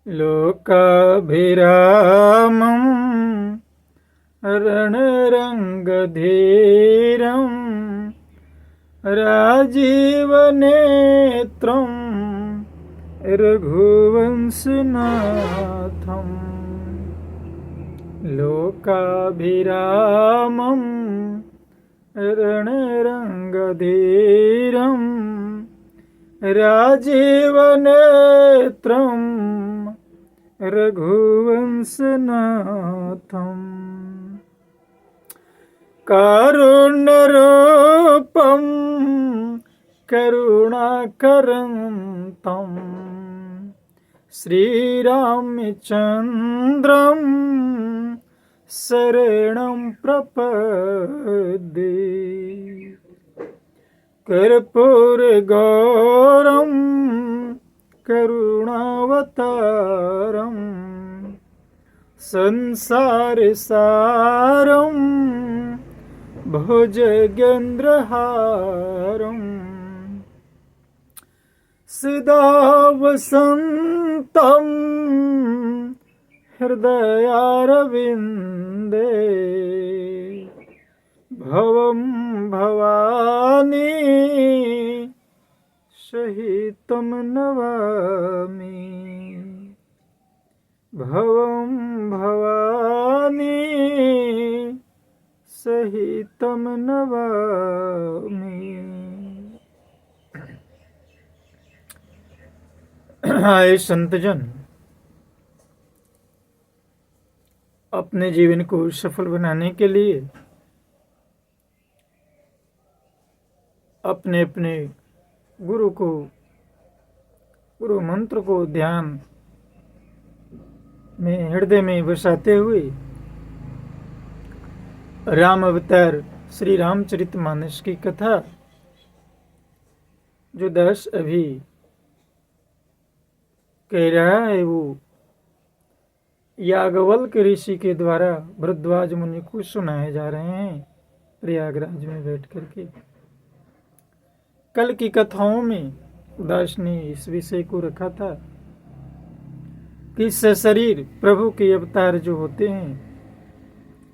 लोकाभिरामं रणरङ्गधीरं राजीवनेत्रं रघुवंशनाथं लोकाभिरामं रणरङ्गधीरं राजीवनेत्रं रघुवंशनाथं कारुण्यरूपं करुणाकरं तं श्रीरामचन्द्रं शरणं प्रपद्ये कर्पूरगौरं करुणावतारं संसारसारं भुजगेन्द्रहारं सदा वसन्तं हृदयारविन्दे भवं भवानी सहितं नमामि भवं भवानी सहितं नमामि। आए संतजन, अपने जीवन को सफल बनाने के लिए अपने अपने गुरु मंत्र को ध्यान में हृदय में बसाते हुए राम अवतार श्री रामचरितमानस की कथा जो दास अभी कह रहा है वो याज्ञवल्क्य ऋषि के द्वारा भरद्वाज मुनि को सुनाए जा रहे हैं प्रयागराज में बैठ करके। कल की कथाओं में दास ने इस विषय को रखा था कि सशरीर प्रभु के अवतार जो होते हैं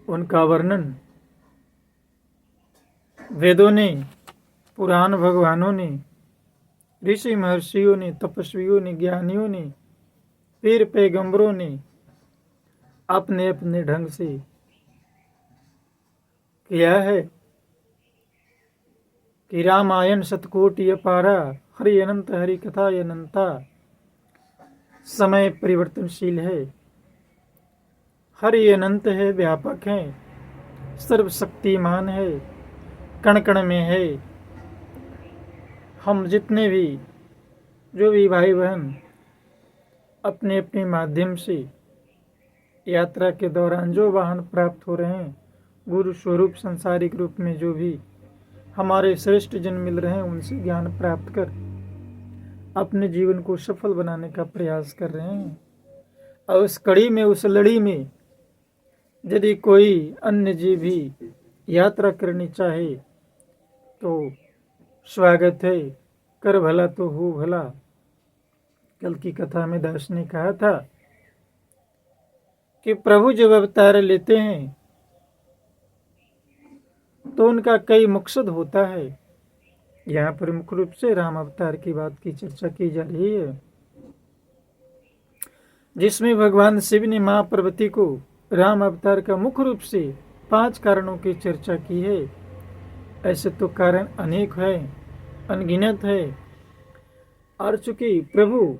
उनका वर्णन वेदों ने, पुराण भगवानों ने, ऋषि महर्षियों ने, तपस्वियों ने, ज्ञानियों ने, पीर पैगंबरों ने अपने अपने ढंग से किया है कि रामायण शतकोटि अपारा, हरि अनंत हरि कथा अनंता। समय परिवर्तनशील है, हरि अनंत है, व्यापक है, सर्वशक्तिमान है, कण कण में है। हम जितने भी जो भी भाई बहन अपने अपने माध्यम से यात्रा के दौरान जो वाहन प्राप्त हो रहे हैं, गुरु स्वरूप संसारिक रूप में जो भी हमारे श्रेष्ठ जन मिल रहे हैं, उनसे ज्ञान प्राप्त कर अपने जीवन को सफल बनाने का प्रयास कर रहे हैं। और उस कड़ी में, उस लड़ी में यदि कोई अन्य जीव भी यात्रा करनी चाहे तो स्वागत है, कर भला तो हो भला। कल की कथा में दास ने कहा था कि प्रभु जब अवतार लेते हैं तो उनका कई मकसद होता है। यहाँ पर मुख्य रूप से राम अवतार की बात की चर्चा की जा रही है, जिसमें भगवान शिव ने मां पार्वती को राम अवतार का मुख्य रूप से 5 कारणों की चर्चा की है। ऐसे तो कारण अनेक है, अनगिनत है, और चूंकि प्रभु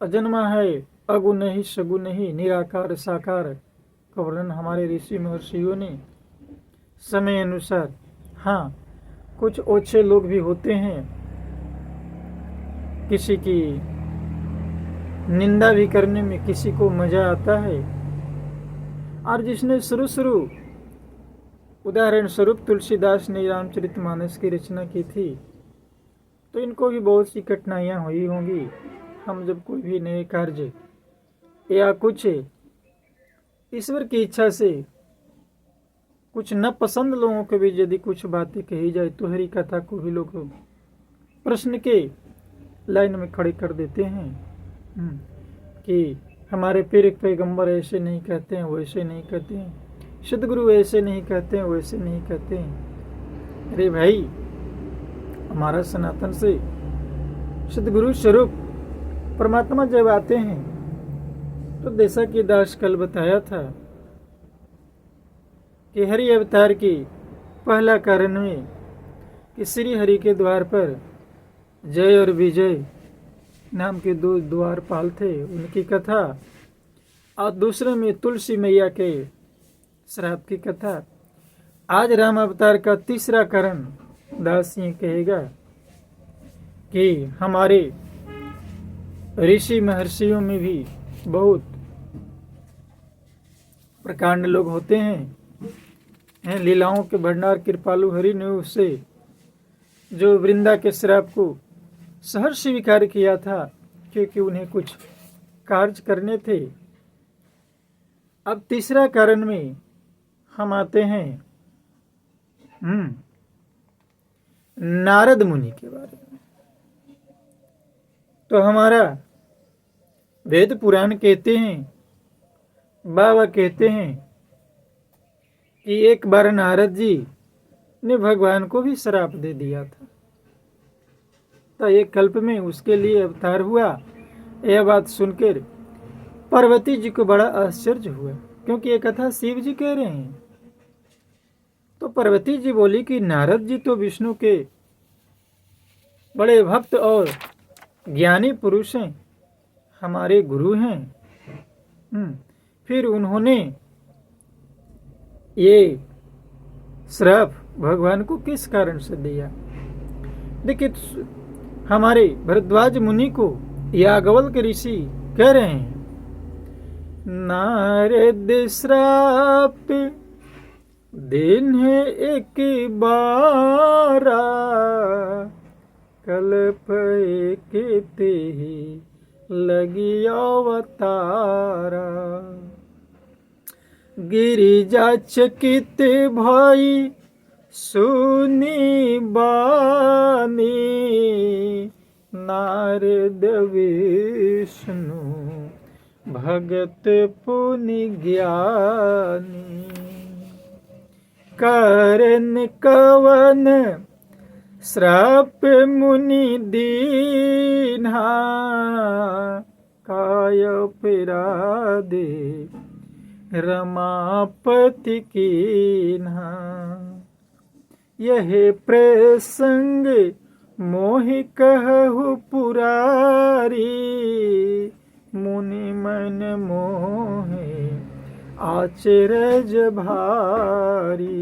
अजन्मा है, अगुण ही सगुण ही, निराकार साकार का वर्णन हमारे ऋषि महर्षियों ने समय अनुसार, हाँ कुछ ओछे लोग भी होते हैं, किसी की निंदा भी करने में किसी को मजा आता है। और जिसने शुरू उदाहरण स्वरूप तुलसीदास ने रामचरितमानस की रचना की थी, तो इनको भी बहुत सी कठिनाइयाँ हुई होंगी। हम जब कोई भी नए कार्य या कुछ ईश्वर की इच्छा से कुछ न पसंद लोगों के भी यदि कुछ बातें कही जाए तो हरि कथा को भी लोग प्रश्न के लाइन में खड़े कर देते हैं। कि हमारे पीर पैगंबर ऐसे नहीं कहते हैं, वैसे नहीं कहते हैं, सदगुरु ऐसे नहीं कहते हैं, वैसे नहीं कहते हैं। अरे भाई, हमारा सनातन से सदगुरु स्वरूप परमात्मा जब आते हैं तो जैसा कि दास कल बताया था कि हरि अवतार की पहला कारण में कि श्री हरि के द्वार पर जय और विजय नाम के दो द्वारपाल थे, उनकी कथा, और दूसरे में तुलसी मैया के श्राप की कथा। आज राम अवतार का तीसरा कारण दास ये कहेगा कि हमारे ऋषि महर्षियों में भी बहुत प्रकांड लोग होते हैं। लीलाओं के भंडार कृपालु हरि ने उससे जो वृंदा के श्राप को सहर्ष स्वीकार किया था, क्योंकि उन्हें कुछ कार्य करने थे। अब तीसरा कारण में हम आते हैं नारद मुनि के बारे में। तो हमारा वेद पुराण कहते हैं, बाबा कहते हैं कि एक बार नारद जी ने भगवान को भी श्राप दे दिया था, तो एक कल्प में उसके लिए अवतार हुआ। यह बात सुनकर पार्वती जी को बड़ा आश्चर्य हुआ, क्योंकि ये कथा शिव जी कह रहे हैं। तो पार्वती जी बोली कि नारद जी तो विष्णु के बड़े भक्त और ज्ञानी पुरुष हैं, हमारे गुरु हैं। फिर उन्होंने ये श्राप भगवान को किस कारण से दिया? देखिए, हमारे भरद्वाज मुनि को याज्ञवल्क्य के ऋषि कह रहे हैं, नारद श्राप दिन है एक बारा, कल्प एक ते लगी अवतारा। गिरिजा चकित भाई सुनी बानी, नारद विष्णु भगत पुनि ज्ञानी। करन कवन श्राप मुनि दीन्हा, काय पिरादे रमापति कीन्हा। यह प्रसंग मोहि कहु पुरारी, मुनि मन मोहे आचरज भारी।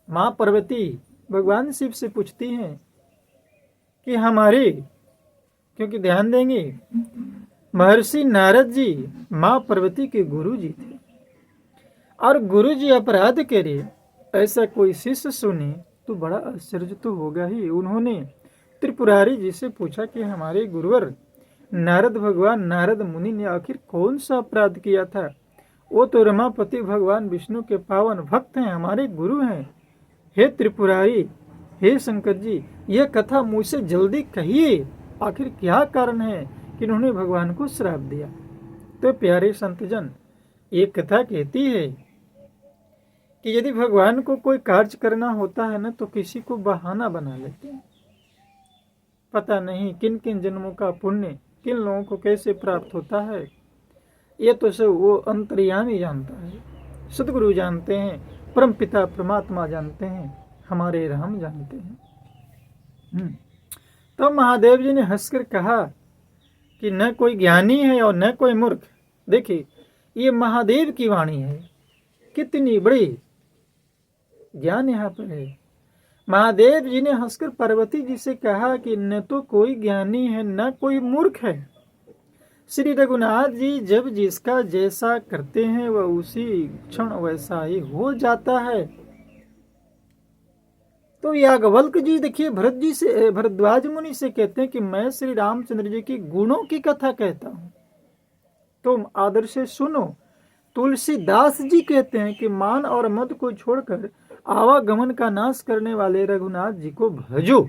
माँ पार्वती भगवान शिव से पूछती हैं कि हमारे, क्योंकि ध्यान देंगे महर्षि नारद जी माँ पार्वती के गुरु जी थे, और गुरु जी अपराध करे ऐसा कोई शिष्य सुने तो बड़ा आश्चर्य तो होगा ही। उन्होंने त्रिपुरारी जी से पूछा कि हमारे गुरुवर नारद भगवान नारद मुनि ने आखिर कौन सा अपराध किया था? वो तो रमापति भगवान विष्णु के पावन भक्त हैं, हमारे गुरु हैं। हे त्रिपुरारी, हे शंकर जी, यह कथा मुझसे जल्दी कहिए, आखिर क्या कारण है कि उन्होंने भगवान को श्राप दिया? तो प्यारे संतजन, ये कथा कहती है कि यदि भगवान को कोई कार्य करना होता है ना, तो किसी को बहाना बना लेते हैं। पता नहीं किन किन जन्मों का पुण्य किन लोगों को कैसे प्राप्त होता है, ये तो सब वो अंतर्यामी जानता है, सदगुरु जानते हैं, परम पिता परमात्मा जानते हैं, हमारे राम जानते हैं। तो महादेव जी ने हंसकर कहा कि न कोई ज्ञानी है और न कोई मूर्ख। देखिए, ये महादेव की वाणी है, कितनी बड़ी ज्ञान यहाँ पर है। महादेव जी ने हंसकर पार्वती जी से कहा कि न तो कोई ज्ञानी है न कोई मूर्ख है। श्री रघुनाथ जी जब जिसका जैसा करते हैं वह उसी क्षण वैसा ही हो जाता है। तो याज्ञवल्क्य जी देखिए भरद्वाज मुनि से कहते हैं कि मैं श्री रामचंद्र जी के गुणों की कथा कहता हूं, तुम आदर से सुनो। तुलसीदास जी कहते हैं कि मान और मद को छोड़कर आवागमन का नाश करने वाले रघुनाथ जी को भजो।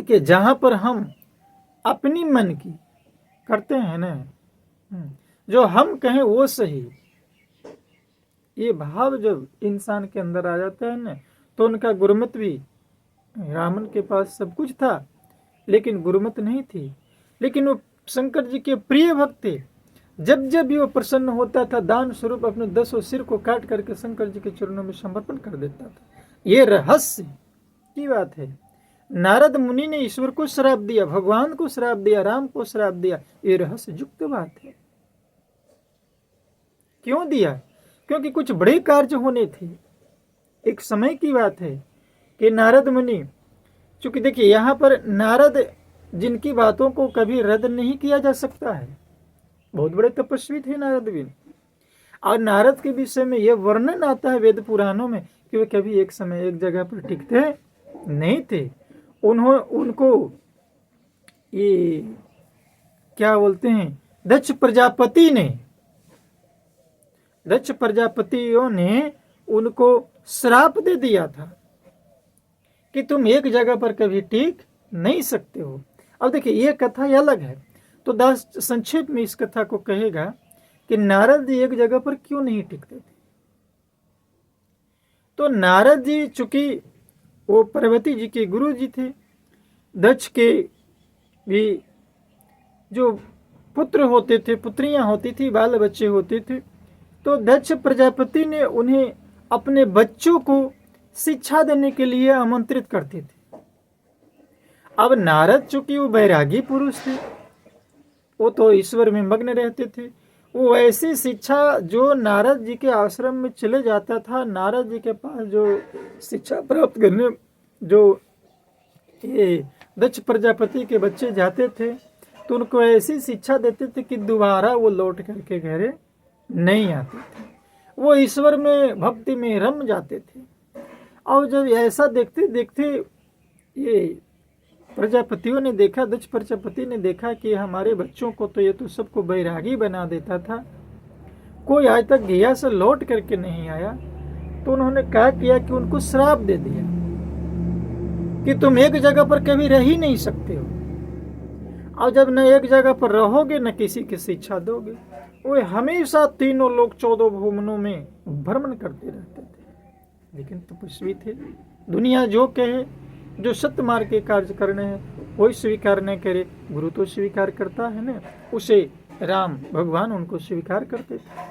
देखिए जहां पर हम अपनी मन की करते हैं ना, जो हम कहें वो सही, ये भाव जब इंसान के अंदर आ जाता है ना, तो उनका गुरुमत भी, रावण के पास सब कुछ था लेकिन गुरुमत नहीं थी, लेकिन वो शंकर जी के प्रिय भक्त थे। जब जब भी वो प्रसन्न होता था, दान स्वरूप अपने 10 सिर को काट करके शंकर जी के चरणों में समर्पण कर देता था। ये रहस्य की बात है। नारद मुनि ने ईश्वर को श्राप दिया, भगवान को श्राप दिया, राम को श्राप दिया, ये रहस्य युक्त बात है। क्यों दिया? क्योंकि कुछ बड़े कार्य होने थे। एक समय की बात है कि नारद मुनि, चूंकि देखिए यहां पर नारद जिनकी बातों को कभी रद्द नहीं किया जा सकता है, बहुत बड़े तपस्वी थे नारद भी। और नारद के विषय में यह वर्णन आता है वेद पुराणों में कि वे कभी एक समय एक जगह पर टिकते नहीं थे। उनको ये क्या बोलते हैं, दक्ष प्रजापतियों ने उनको श्राप दे दिया था कि तुम एक जगह पर कभी टिक नहीं सकते हो। अब देखिए ये कथा ही अलग है, तो दास संक्षेप में इस कथा को कहेगा कि नारद जी एक जगह पर क्यों नहीं टिकते थे। तो नारद जी चूंकि वो पार्वती जी के गुरु जी थे, दक्ष के भी जो पुत्र होते थे, पुत्रियां होती थी, बाल बच्चे होते थे, तो दक्ष प्रजापति ने उन्हें अपने बच्चों को शिक्षा देने के लिए आमंत्रित करते थे। अब नारद चूंकि वो बैरागी पुरुष थे, वो तो ईश्वर में मग्न रहते थे, वो ऐसी शिक्षा जो नारद जी के आश्रम में चले जाता था, नारद जी के पास जो शिक्षा प्राप्त करने जो ये दक्ष प्रजापति के बच्चे जाते थे, तो उनको ऐसी शिक्षा देते थे कि दोबारा वो लौट करके घर नहीं आते थे, वो ईश्वर में भक्ति में रम जाते थे। और जब ऐसा देखते देखते ये प्रजापतियों ने देखा, दक्ष प्रजापति ने देखा कि हमारे बच्चों को तो ये तो सबको बैरागी बना देता था, कोई आज तक गया से लौट करके नहीं आया, तो उन्होंने क्या किया कि उनको श्राप दे दिया कि तुम एक जगह पर कभी रह ही नहीं सकते हो, और जब न एक जगह पर रहोगे न किसी की शिक्षा दोगे। वे हमेशा तीनों लोग 14 भुवनों में भ्रमण करते रहते थे, लेकिन तपस्वी थे। दुनिया जो कहे, जो सत्य मार्ग के कार्य करने हैं वही स्वीकार न करे, गुरु तो स्वीकार करता है ना, उसे राम भगवान उनको स्वीकार करते थे।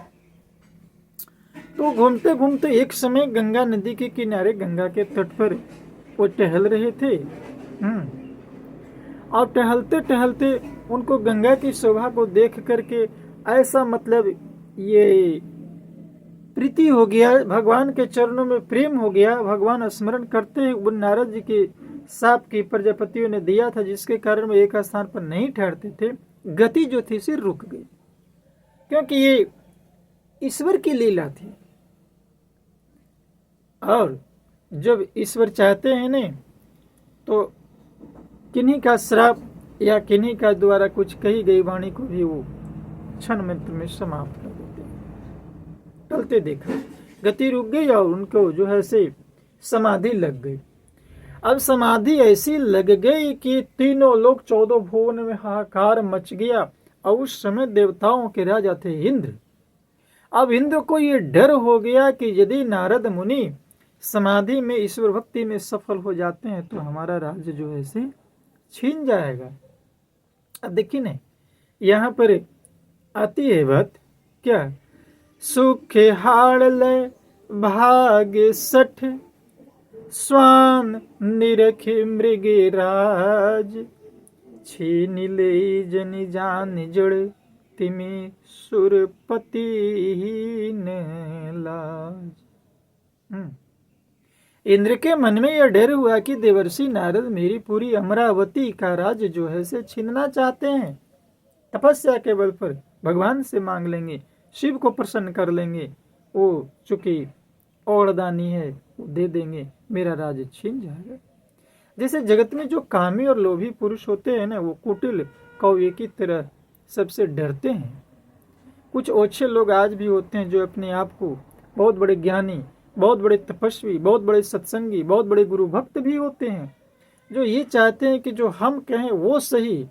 तो घूमते घूमते एक समय गंगा नदी के किनारे, गंगा के तट पर वो टहल रहे थे, और टहलते टहलते उनको गंगा की शोभा को देख करके ऐसा मतलब ये प्रीति हो गया, भगवान के चरणों में प्रेम हो गया। भगवान स्मरण करते हुए नारद जी के साप की प्रजापतियों ने दिया था, जिसके कारण वो एक स्थान पर नहीं ठहरते थे, गति जो थी सिर रुक गई, क्योंकि ये ईश्वर की लीला थी। और जब ईश्वर चाहते हैं ने, तो किन्हीं का श्राप या किन्हीं का द्वारा कुछ कही गई वाणी को भी वो क्षण मिनट में समाप्त कर देते हैं। टलते देखा, गति रुक गई और उनको जो है से समाधि लग गई। अब समाधि ऐसी लग गई कि तीनों लोग 14 भुवन में हाहाकार मच गया। और उस समय देवताओं के राजा थे इंद्र। अब इंद्र को ये डर हो गया कि यदि नारद मुनि समाधि में ईश्वर भक्ति में सफल हो जाते हैं तो हमारा राज्य जो है से छीन जाएगा। अब देखिए ना, यहाँ पर आती है बात क्या, सुख हाड़ ले भाग्य सठ, स्वान निरख मृगे राज, छीन ले जनि जान जड़, तिमी सुरपति न लाज। इंद्र के मन में यह डर हुआ कि देवर्षि नारद मेरी पूरी अमरावती का राज्य जो है से छीनना चाहते हैं। तपस्या के बल पर भगवान से मांग लेंगे, शिव को प्रसन्न कर लेंगे, वो चूंकि औरदानी है वो दे देंगे, मेरा राज्य छीन जाएगा। जैसे जगत में जो कामी और लोभी पुरुष होते हैं ना, वो कुटिल कौवे की तरह सबसे डरते हैं। कुछ ओछे लोग आज भी होते हैं जो अपने आप को बहुत बड़े ज्ञानी, बहुत बड़े तपस्वी, बहुत बड़े सत्संगी, बहुत बड़े गुरु भक्त भी होते हैं, जो ये चाहते हैं कि जो हम कहें वो सही।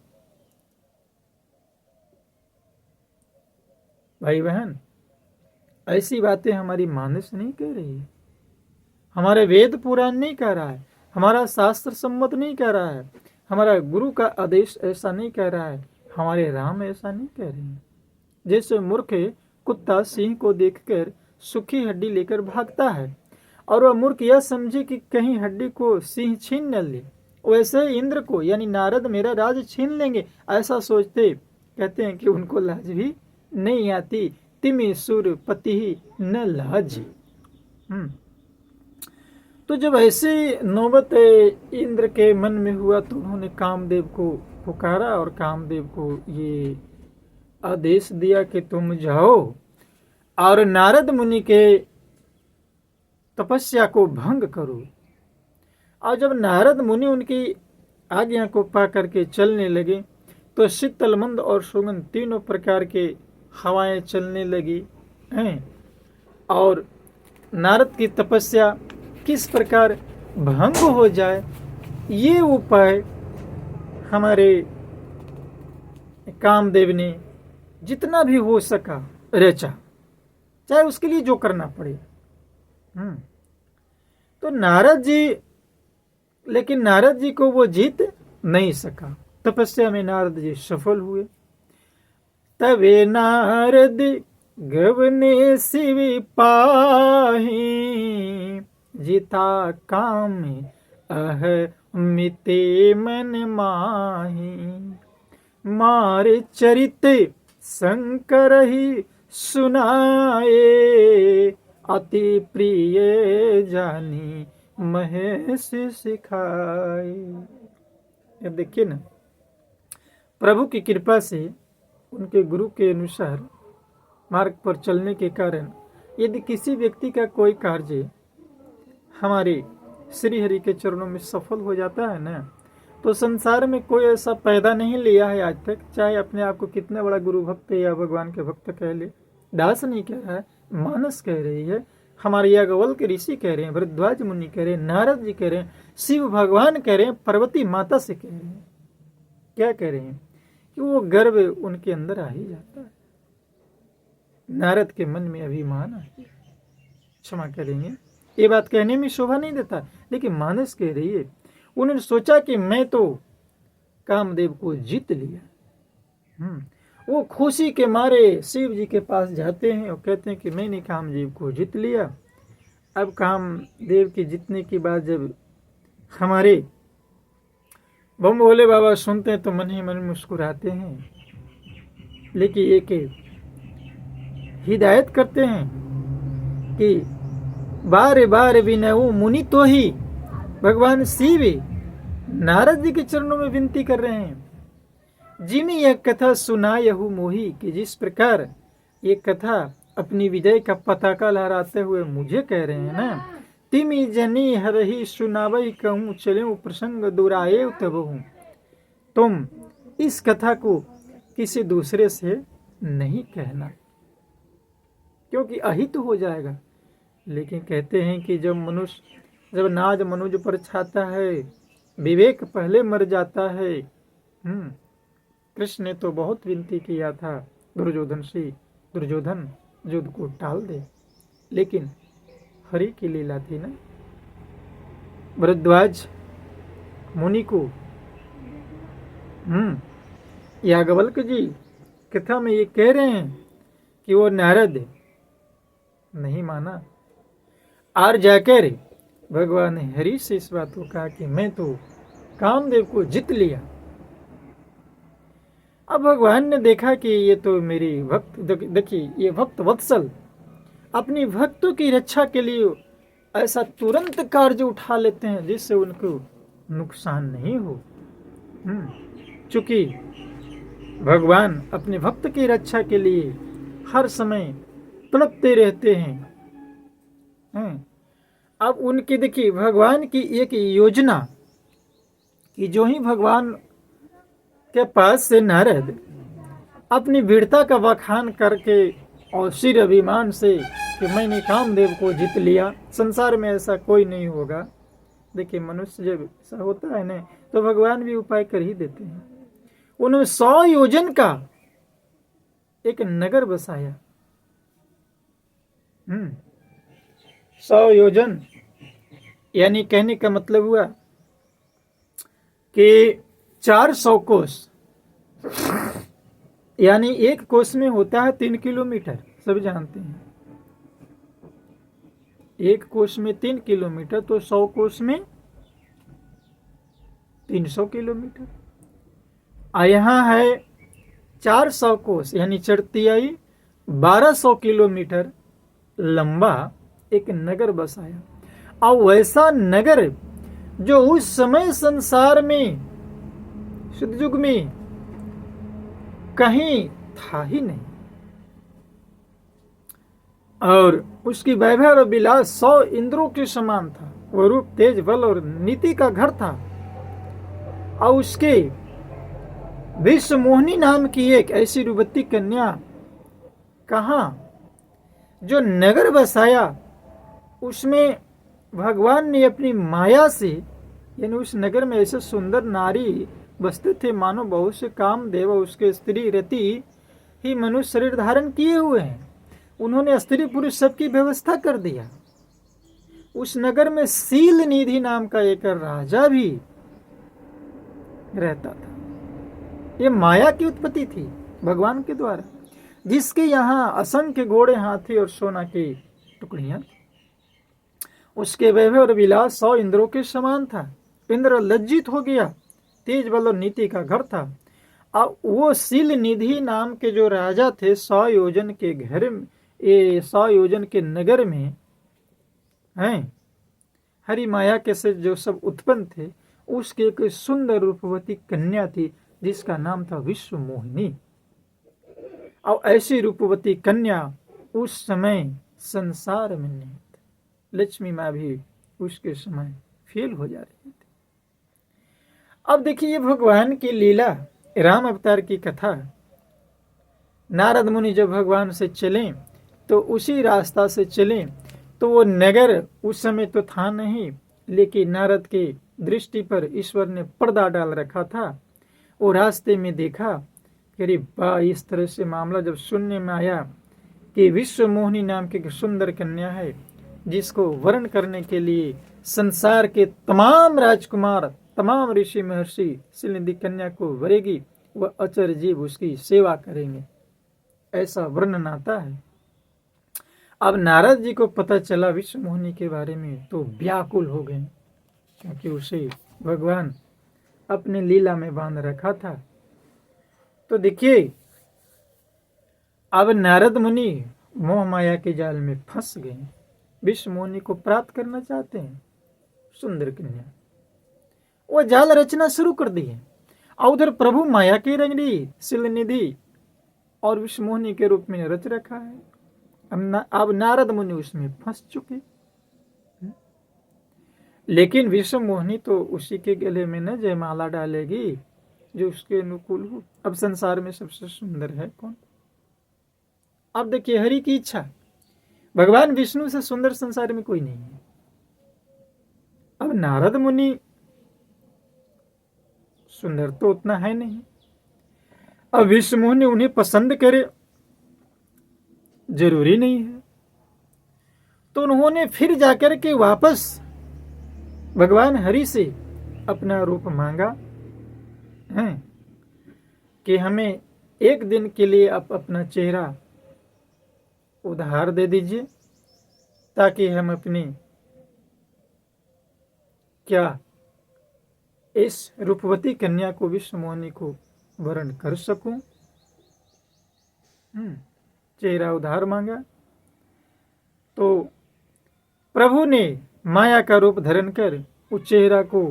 भाई बहन, ऐसी बातें हमारी मानस नहीं कह रही है, हमारे वेद पुराण नहीं कह रहा है, हमारा शास्त्र सम्मत नहीं कह रहा है, हमारा गुरु का आदेश ऐसा नहीं कह रहा है, हमारे राम ऐसा नहीं कह रहे हैं। जैसे मूर्ख कुत्ता सिंह को देखकर सूखी हड्डी लेकर भागता है और वह मूर्ख यह समझे कि कहीं हड्डी को सिंह छीन न ले, वैसे इंद्र को यानी नारद मेरा राज छीन लेंगे ऐसा सोचते। कहते हैं कि उनको लाज भी नहीं आती, तिमी सुर पति ही न लाज। तो जब ऐसी नौबत इंद्र के मन में हुआ तो उन्होंने कामदेव को पुकारा और कामदेव को ये आदेश दिया कि तुम जाओ और नारद मुनि के तपस्या को भंग करो। और जब नारद मुनि उनकी आज्ञा को पा करके चलने लगे तो शीतल मंद और सुगंध तीनों प्रकार के हवाएं चलने लगी हैं और नारद की तपस्या किस प्रकार भंग हो जाए ये उपाय हमारे कामदेव ने जितना भी हो सका रचा, चाहे उसके लिए जो करना पड़े। तो लेकिन नारद जी को वो जीत नहीं सका। तपस्या में नारद जी सफल हुए। तबे नारद गवने शिव पाही, जिता काम अह मिते मन माही। मार चरित शंकर ही सुनाए, अति प्रिय जानी महेश सिखाए। ये देखिए ना, प्रभु की कृपा से उनके गुरु के अनुसार मार्ग पर चलने के कारण यदि किसी व्यक्ति का कोई कार्य हमारे श्री हरि के चरणों में सफल हो जाता है ना, तो संसार में कोई ऐसा पैदा नहीं लिया है आज तक, चाहे अपने आप को कितना बड़ा गुरु भक्त या भगवान के भक्त कह ले। दास नहीं कह रहा है, मानस कह रही है, हमारे याज्ञवल्क्य के ऋषि कह रहे हैं, भरद्वाज मुनि कह रहे हैं, नारद जी कह रहे हैं, शिव भगवान कह रहे हैं, पार्वती माता से कह रहे हैं। क्या कह रहे हैं कि वो गर्व उनके अंदर आ ही जाता है। नारद के मन में अभिमान आ गया, क्षमा करेंगे ये बात कहने में शोभा नहीं देता, लेकिन मानस कह रही है। उन्होंने सोचा कि मैं तो कामदेव को जीत लिया। वो खुशी के मारे शिव जी के पास जाते हैं और कहते हैं कि मैंने कामदेव को जीत लिया। अब कामदेव के जीतने की बात जब हमारे बम भोले बाबा सुनते हैं तो मन ही मन मुस्कुराते हैं, लेकिन एक हिदायत करते हैं कि बार बार विनऊ मुनि तो ही। भगवान शिव नारद जी के चरणों में विनती कर रहे हैं, जिन्हें यह कथा सुनायहु मोही, कि जिस प्रकार ये कथा अपनी विजय का पताका लहराते हुए मुझे कह रहे हैं ना, तिमी जनी हरही सुनावई कहूँ चले प्रसंग दुराए तबहूँ। तुम इस कथा को किसी दूसरे से नहीं कहना, क्योंकि अहित हो जाएगा। लेकिन कहते हैं कि जब नाज मनुज पर छाता है, विवेक पहले मर जाता है। कृष्ण ने तो बहुत विनती किया था दुर्योधन से, दुर्योधन युद्ध को टाल दे, लेकिन हरि की लीला थी ना। भरद्वाज मुनि को याज्ञवल्क्य जी कथा में ये कह रहे हैं कि वो नारद नहीं माना, और जाकर भगवान हरि से इस बात को कहा कि मैं तो कामदेव को जीत लिया। अब भगवान ने देखा कि ये तो मेरी भक्त, देखिए ये भक्त वत्सल अपनी भक्तों की रक्षा के लिए ऐसा तुरंत कार्य उठा लेते हैं जिससे उनको नुकसान नहीं हो। चूंकि भगवान अपने भक्त की रक्षा के लिए हर समय तड़पते रहते हैं। अब उनकी देखिए भगवान की एक योजना कि जो ही भगवान के पास से नारद अपनी वीरता का बखान करके और सिर अभिमान से कि मैंने कामदेव को जीत लिया, संसार में ऐसा कोई नहीं होगा, देखिए मनुष्य जब ऐसा होता है ना तो भगवान भी उपाय कर ही देते हैं। उन्होंने 100 योजन का एक नगर बसाया। 100 योजन यानी कहने का मतलब हुआ कि 400 कोस, यानी एक कोस में होता है 3 किलोमीटर, सब जानते हैं। एक कोस में 3 किलोमीटर, तो 100 कोस में 300 किलोमीटर। यहाँ है 400 कोस यानी चरतियाई 1200 किलोमीटर लंबा एक नगर बसाया। और वैसा नगर जो उस समय संसार में शुद्ध युग में कहीं था ही नहीं, और उसकी वैभव और विलास 100 इंद्रों के समान था। वह रूप तेज बल और नीति का घर था। और उसके विश्व मोहिनी नाम की एक ऐसी रूपवती कन्या कहा जो नगर बसाया, उसमें भगवान ने अपनी माया से, यानी उस नगर में ऐसे सुंदर नारी बसते थे मानो बहुत से कामदेव उसके स्त्री रति ही मनुष्य शरीर धारण किए हुए हैं। उन्होंने स्त्री पुरुष सबकी व्यवस्था कर दिया। उस नगर में सील निधि नाम का एक राजा भी रहता था। ये माया की उत्पत्ति थी भगवान के द्वारा, जिसके यहाँ असंख्य घोड़े, हाथी और सोना की टुकड़ियां। उसके वैभव और विलास 100 इंद्रों के समान था। इंद्र लज्जित हो गया। तेज बल और नीति का घर था। और वो सील निधि नाम के जो राजा थे 100 योजन के घर में, 100 योजन के नगर में हैं, हरि माया के से जो सब उत्पन्न थे, उसके एक सुंदर रूपवती कन्या थी जिसका नाम था विश्व मोहिनी। और ऐसी रूपवती कन्या उस समय संसार में नहीं थी। लक्ष्मी माँ भी उसके समय फेल हो जा रही थी। अब देखिए ये भगवान की लीला, राम अवतार की कथा। नारद मुनि जब भगवान से चले तो उसी रास्ता से चले, तो वो नगर उस समय तो था नहीं, लेकिन नारद के दृष्टि पर ईश्वर ने पर्दा डाल रखा था। वो रास्ते में देखा कि वाह, इस तरह से मामला जब सुनने में आया कि विश्व मोहिनी नाम की सुंदर कन्या है जिसको वर्ण करने के लिए संसार के तमाम राजकुमार, तमाम ऋषि महर्षि सीलनिधि कन्या को वरेगी, वह अचर जीव उसकी सेवा करेंगे, ऐसा वर्णन आता है। अब नारद जी को पता चला विश्व मोहिनी के बारे में तो व्याकुल हो गए, क्योंकि उसे भगवान अपने लीला में बांध रखा था। तो देखिए अब नारद मुनि मोह माया के जाल में फंस गए। विश्व मोहिनी को प्राप्त करना चाहते हैं, सुंदर कन्या, वो जाल रचना शुरू कर दी है। और उधर प्रभु माया की रंगनी सीलनिधि और विश्व मोहिनी के रूप में रच रखा है। अब नारद मुनि उसमें फंस चुके। लेकिन विश्व मोहिनी तो उसी के गले में न जयमाला डालेगी जो उसके अनुकूल हो। अब संसार में सबसे सुंदर है कौन? अब देखिए हरि की इच्छा, भगवान विष्णु से सुंदर संसार में कोई नहीं है। अब नारद मुनि सुंदर तो उतना है नहीं, अब विश्व मोहिनी उन्हें पसंद करे जरूरी नहीं है। तो उन्होंने फिर जाकर के वापस भगवान हरि से अपना रूप मांगा है कि हमें एक दिन के लिए आप अपना चेहरा उधार दे दीजिए, ताकि हम अपनी क्या इस रूपवती कन्या को, विश्व मोहिनी को वरण कर सकूं। चेहरा उधार मांगा तो प्रभु ने माया का रूप धारण कर उस चेहरा को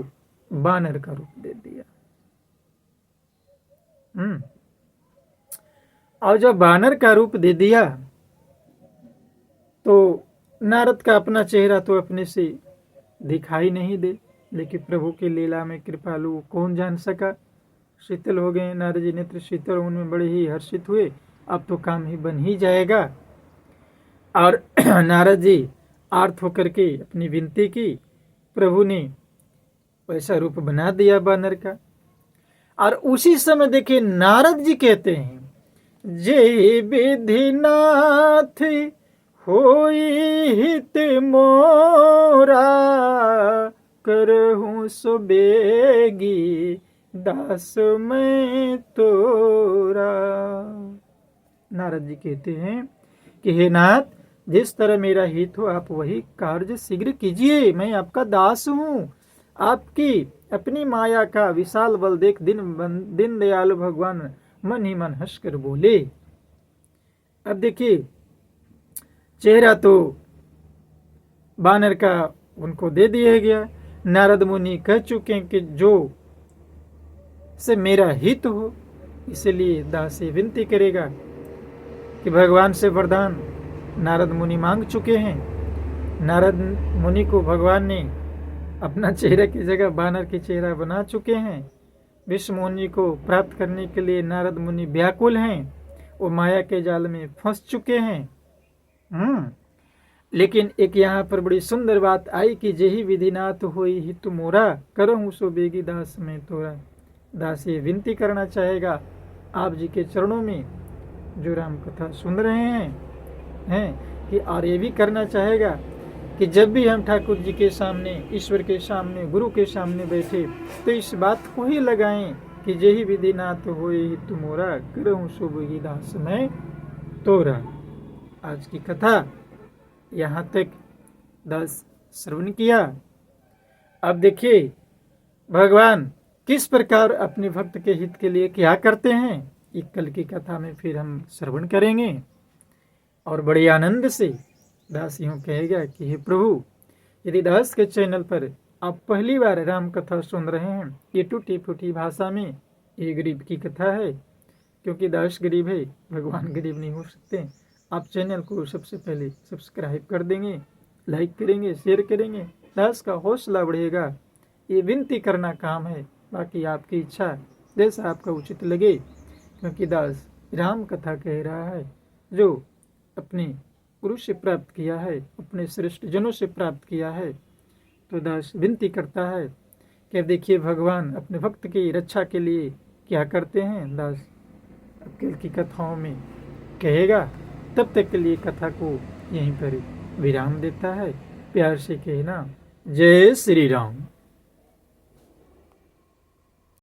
बानर का रूप दे दिया। और जब बानर का रूप दे दिया तो नारद का अपना चेहरा तो अपने से दिखाई नहीं दे, लेकिन प्रभु की लीला में कृपालु कौन जान सका। शीतल हो गए नारद जी, नेत्र शीतल, उनमें बड़े ही हर्षित हुए। अब तो काम ही बन ही जाएगा। और नारद जी आर्त होकर के अपनी विनती की। प्रभु ने वैसा रूप बना दिया बानर का। और उसी समय देखिए नारद जी कहते हैं, जय विधिनाथ होई हित मोरा, करहूँ सो बेगी दास मैं तोरा। नारद जी कहते हैं कि हे नाथ, जिस तरह मेरा हित हो आप वही कार्य शीघ्र कीजिए, मैं आपका दास हूँ। आपकी अपनी माया का विशाल बल देख दिन दयालु भगवान मन ही मन हंसकर बोले। अब देखिए चेहरा तो बानर का उनको दे दिया गया। नारद मुनि कह चुके हैं कि जो से मेरा हित हो, इसलिए दास से विनती करेगा कि भगवान से वरदान नारद मुनि मांग चुके हैं। नारद मुनि को भगवान ने अपना चेहरा की जगह बानर की चेहरा बना चुके हैं। विष्णु मुनि को प्राप्त करने के लिए नारद मुनि व्याकुल हैं, वो माया के जाल में फंस चुके हैं। लेकिन एक यहाँ पर बड़ी सुंदर बात आई कि जेहि विधिनाथ होई हित मोरा, करहूँ सो बेगी दास में तोरा। दास ये विनती करना चाहेगा आप जी के चरणों में, जो राम कथा सुन रहे हैं कि और ये भी करना चाहेगा कि जब भी हम ठाकुर जी के सामने, ईश्वर के सामने, गुरु के सामने बैठे तो इस बात को ही लगाएं कि जेहि विधिनाथ होए हित मोरा, करहूँ सो बेगी दास में तोरा। आज की कथा यहाँ तक दास श्रवण किया। अब देखिए भगवान किस प्रकार अपने भक्त के हित के लिए क्या करते हैं, एक कल की कथा में फिर हम श्रवण करेंगे। और बड़े आनंद से दास यूँ कहेगा कि हे प्रभु, यदि दास के चैनल पर आप पहली बार राम कथा सुन रहे हैं, ये टूटी फूटी भाषा में, ये गरीब की कथा है, क्योंकि दास गरीब है, भगवान गरीब नहीं हो सकते। आप चैनल को सबसे पहले सब्सक्राइब कर देंगे, लाइक करेंगे, शेयर करेंगे, दास का हौसला बढ़ेगा। ये विनती करना काम है, बाकी आपकी इच्छा जैसा आपका उचित लगे, क्योंकि दास राम कथा कह रहा है जो अपने गुरु से प्राप्त किया है, अपने श्रेष्ठ जनों से प्राप्त किया है। तो दास विनती करता है कि देखिए भगवान अपने भक्त की रक्षा के लिए क्या करते हैं, दास कल की कथाओं में कहेगा। तब तक के लिए कथा को यहीं पर विराम देता है। प्यार से कहना जय श्री राम।